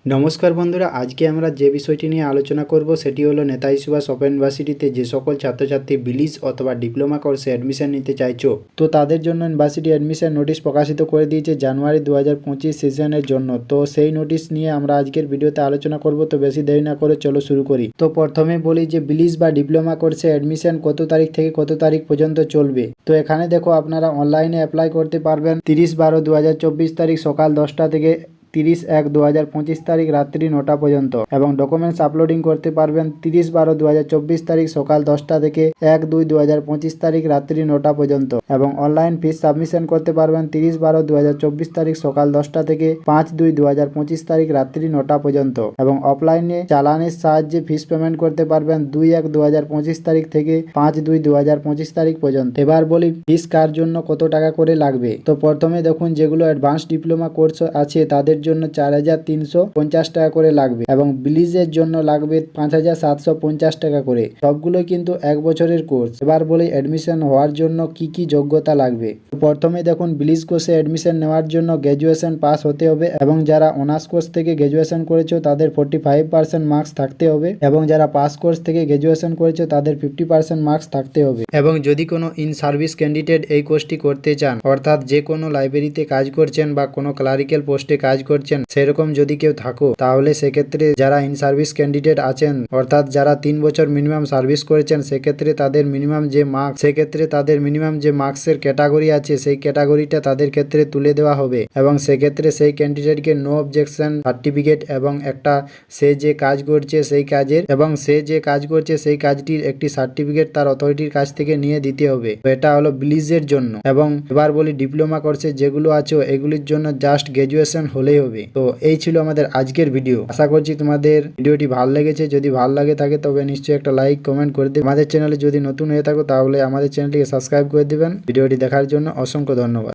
নমস্কার বন্ধুরা, আজকে আমরা যে বিষয়টি নিয়ে আলোচনা করব সেটি হলো নেতাজি সুভাষ ওপেন ইউনিভার্সিটিতে যে সকল ছাত্রছাত্রী বিলিজ অথবা ডিপ্লোমা কোর্সে অ্যাডমিশন নিতে চাইছো, তো তাদের জন্য ইউনিভার্সিটি অ্যাডমিশন নোটিশ প্রকাশিত করে দিয়েছে জানুয়ারি 2025 সেশনের জন্য। তো সেই নোটিশ নিয়ে আমরা আজকের ভিডিওতে আলোচনা করব। তো বেশি দেরি না করে চলো শুরু করি। তো প্রথমে বলি যে বিলিজ বা ডিপ্লোমা কোর্সে অ্যাডমিশন কত তারিখ থেকে কত তারিখ পর্যন্ত চলবে। তো এখানে দেখো, আপনারা অনলাইনে অ্যাপ্লাই করতে পারবেন 30/12/2024 তারিখ সকাল 10টা থেকে 30/1/2025 তারিখ রাত্রি 9টা পর্যন্ত, এবং ডকুমেন্টস আপলোডিং করতে পারবেন 30/12/2024 তারিখ সকাল 10টা থেকে 1/2/2025 তারিখ রাত্রি 9টা পর্যন্ত, এবং অনলাইন ফিস সাবমিশন করতে পারবেন 30/12/2024 তারিখ সকাল 10টা থেকে 5/2/2025 তারিখ রাত্রি 9টা পর্যন্ত, এবং অফলাইনে চালানের সাহায্যে ফিস পেমেন্ট করতে পারবেন 2/1/2025 তারিখ থেকে 5/2/2025 তারিখ পর্যন্ত। এবার বলি ফিস কার জন্য কত টাকা করে লাগবে। তো প্রথমে দেখুন, যেগুলো অ্যাডভান্স ডিপ্লোমা কোর্স আছে তাদের জন্য 4,350 টাকা করে লাগবে, এবং বিলিজের জন্য লাগবে 5,750 টাকা করে। সবগুলো কিন্তু 1 বছরের কোর্স। এবার বলি অ্যাডমিশন হওয়ার জন্য কি কি যোগ্যতা লাগবে। প্রথমে দেখুন, বিলিজ কোর্সে অ্যাডমিশন নেওয়ার জন্য গ্র্যাজুয়েশন পাস হতে হবে, এবং যারা অনার্স কোর্স থেকে গ্র্যাজুয়েশন করেছো তাদের 45% মার্কস থাকতে হবে, এবং যারা পাস কোর্স থেকে গ্র্যাজুয়েশন করেছো তাদের 50% মার্কস থাকতে হবে। এবং যদি কোনো ইন সার্ভিস ক্যান্ডিডেট এই কোর্সটি করতে চান, অর্থাৎ যে কোনো লাইব্রেরিতে কাজ করছেন বা কোনো ক্লারিক্যাল পোস্টে কাজ করছেন, সেরকম যদি কেউ থাকো, তাহলে সেক্ষেত্রে যারা ইন সার্ভিস ক্যান্ডিডেট আছেন, অর্থাৎ যারা 3 বছর মিনিমাম সার্ভিস করেছেন, সেক্ষেত্রে তাদের মিনিমাম যে মার্কসের ক্যাটাগরি আছে সেই ক্যাটাগরিটা তাদের ক্ষেত্রে তুলে দেওয়া হবে, এবং সেক্ষেত্রে সেই ক্যান্ডিডেটকে নো অবজেকশন সার্টিফিকেট এবং একটা সে যে কাজ করছে সেই কাজটির একটি সার্টিফিকেট তার অথরিটির কাছ থেকে নিয়ে দিতে হবে। তো এটা হলো বিলিজের জন্য। এবং এবার বলি ডিপ্লোমা কোর্সে যেগুলো আছে এগুলির জন্য জাস্ট গ্র্যাজুয়েশন হলেই হবে। তো এই ছিল আমাদের আজকের ভিডিও। আশা করছি তোমাদের ভিডিওটি ভালো লেগেছে। যদি ভালো লাগে থাকে তবে নিশ্চয়ই একটা লাইক কমেন্ট করে দেবে। আমাদের চ্যানেলে যদি নতুন হয়ে থাকো তাহলে আমাদের চ্যানেলটিকে সাবস্ক্রাইব করে দিবেন। ভিডিওটি দেখার জন্য অসংখ্য ধন্যবাদ।